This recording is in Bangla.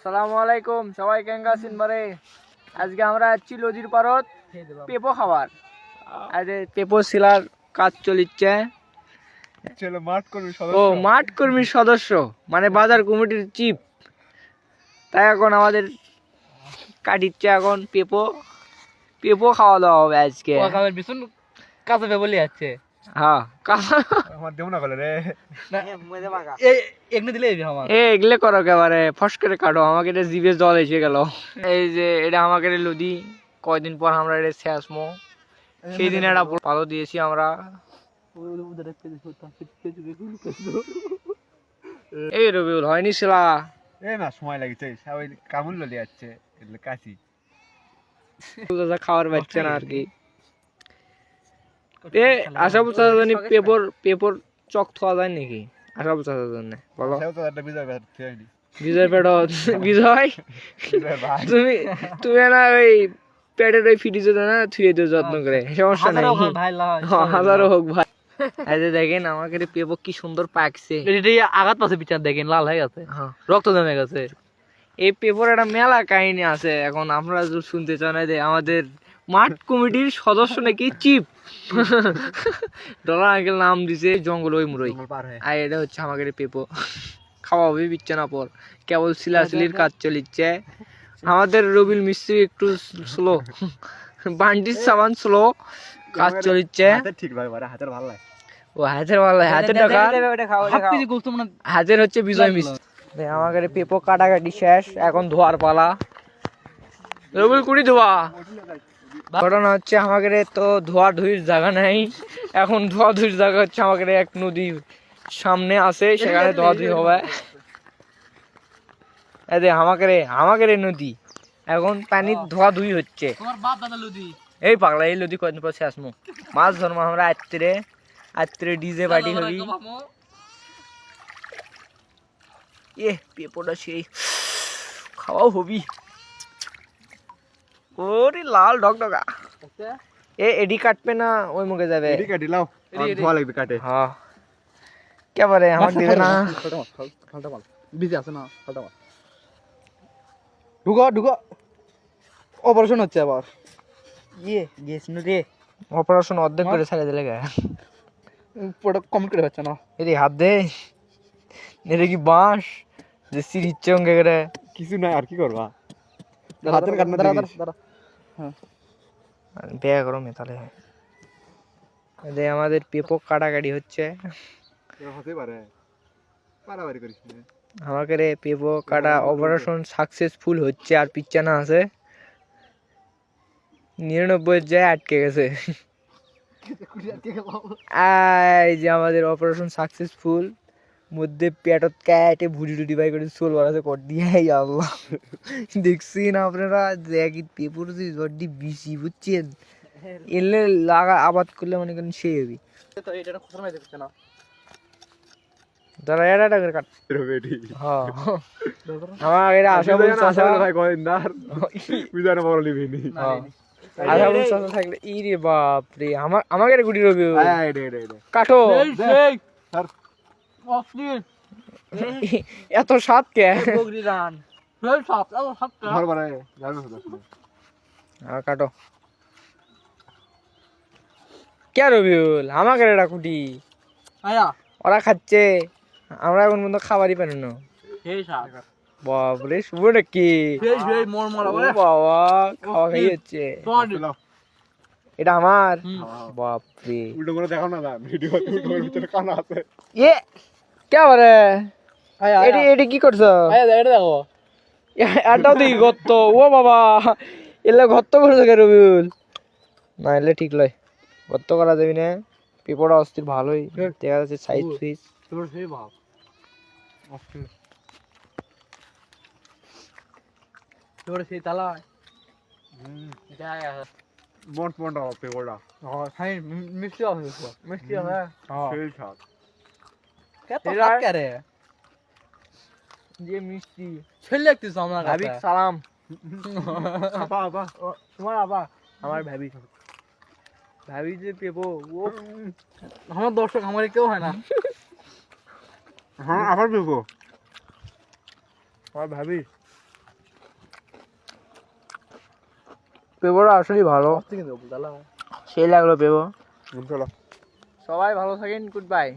আসসালামু আলাইকুম, সবাই কেঙ্গা আছেন বারে। আজকে আমরা যাচ্ছি নদীর পারত পেঁপো খাবার। আজ পেঁপো শিলার কাজ চলিচ্ছে। মাঠ কর্মীর সদস্য মানে বাজার কমিটির চিফ, তাই এখন আমাদের কাটিচ্ছে এখন পেঁপো পেঁপো খাওয়া দাওয়া হবে আজকে। কাঁচা পেঁপো লিয়ে যাচ্ছে। হ্যাঁ, এগুলো করো একেবারে ফস করে কাটো, আমাকে এটা জিভে জল এসে গেল। এই যে এটা আমাকে নদী, কয়দিন পর আমরা এটা শেষমো, সেই দিন একটা ভালো দিয়েছি আমরা। এই রবিউল হয়নি শিলা না সময় লাগছে, ওই কামুল ললি যাচ্ছে কাশি খাওয়ার পাচ্ছে না আর কি। আশাবুল চাচার জন্য পেপর চক থোয়া যায় নাকি? আশাবুল চাচার জন্য বলো। বিজয় পেট বিজয়, তুমি তুমি না ওই পেটের ওই ফিটিতে না থুয়ে দিও যত্ন করে, সমস্যা নাই, হাজারো হোক ভাই। এই যে দেখেন আমাকে পেঁপো কি সুন্দর পাকছে, আঘাত পাশে বিচার দেখেন লাল হয়ে গেছে, রক্ত জমে গেছে। এই পেঁপোর একটা মেলা কাহিনী আছে। এখন আমরা শুনতে চাই না যে আমাদের মাঠ কমিটির সদস্য নাকি চিফ ডলার আঙ্কেল নাম দিছে জঙ্গল ওই মুরই। আর এটা হচ্ছে আমাদের পেঁপো খাওয়া হবে বিচ্ছে না পর, কেবল সিলাসিলির কাজ চলিচ্ছে। আমাদের রবিল মিস্ত্রি একটু স্লো, বান্ডির সাবান স্লো, কাজ চলিচ্ছে। ঠিক ভাই, হাতের ভালো লাগে। ও হাতের ভালো লাগে, হাতের টাকা হাতের হচ্ছে বিজয় মিস্ত্রি। আমাদের পেঁপো কাটাকাটি শেষ, এখন ধোয়ার পালা। রবিল কুড়ি ধোয়া। ঘটনা হচ্ছে আমাদের তো ধোয়া ধুইর জায়গা নাই, এখন ধোয়া ধুইর জায়গা হচ্ছে আমাদের এক নদী সামনে আছে, সেখানে ধোয়া ধুই হবে। আমাদের নদী এখন পানি ধোয়া ধুই হচ্ছে। এই পাগলা, এই নদী কয়দিন পর শেষ মো মাছ ধরবো আমরা। আত্রে ডিজে পার্টি হবি। পেঁপোটা সেই খাওয়াও হবি। ওরে লাল ডগডগা। এডি কাটবে না ওই মুখে যাবে। এডি কাটি লাও, ধোয়া লাগবে কাটে। হ্যাঁ কেবারে আমার দিবে না। খালটা মাল বিজি আছে না, খালটা মাল ঢুকো অপারেশন হচ্ছে আবার। গেছনু রে, অপারেশন অর্ধেক করে ছেড়ে দিলে গা। পুরো কমেন্ট করে পাচ্ছে না। এরে হাত দে, এরে কি বাঁশ যে সিরিচ্ছে অঙ্গে করে কিছু নাই আর কি করবা। হাতের কাটনা দাঁড়া। হ্যাঁ বেয়া করো মেতালে। এদের আমাদের পেঁপো কাটাকাটি হচ্ছে। হতে পারে, পারাবারি করিস না। আমাদের পেঁপো কাটা অপারেশন সাকসেসফুল হচ্ছে, আর পিচ্ছানা আছে 99 যায় আটকে গেছে। এই যে আমাদের অপারেশন সাকসেসফুল, মধ্যে পেটত কেটে ভুড়ি টুড়ি বাই করে চোল বাড়াতে কর দিয়ে আল্লাহ। দেখছি না আপনারা, দেখি পেঁপোর যে জড্ডি বেশি বুঝছেন, এলে লাগা আবাদ করলে মনে করেন সেই হবি। দাঁড়া এটা করে কাট। হ্যাঁ আমার এটা আশাবুল চাচা ভাই গোয়েন্দার বিজার বড় লিবিনি। আশাবুল চাচা থাকলে ইরে বাপ রে, আমাদের গুটি রবি কাটো এত সাত কে কাটো কে রবিউল আমাকে এটা কুটি ওরা খাচ্ছে, আমরা এখন পর্যন্ত খাবারই পারি না। বাবরে শুভ নাকি বাবা খাওয়া খাই হচ্ছে। এটা আমার বাপরে উল্টো করে দেখো না ভিডিও, ভিতরে কানা আছে। এ কে বারে এটি কি করছো? এটাও দেখি গর্ত। ও বাবা, এলে গর্ত করছো কে রবিউল? না এলে ঠিক লয়, গর্ত করা যাবি না। পেঁপোটা অস্থির ভালোই দেখা যাচ্ছে, সাইজ সুইজ সেই তালায় মন মনটা হবে ওটা। মিষ্টি হবে, মিষ্টি হবে। সেই স্বাদ। যে মিষ্টি ছেলে একটু আমার ভাবি সালাম। আপা তোমার আবা আমার ভাবি যে পেপো ও আমার দর্শক আমার কেউ হয় না। হ্যাঁ আবার পেপো আমার ভাবি পেঁপোটা আসলেই ভালো সেই লাগলো পেঁপো চলো সবাই ভালো থাকেন গুড বাই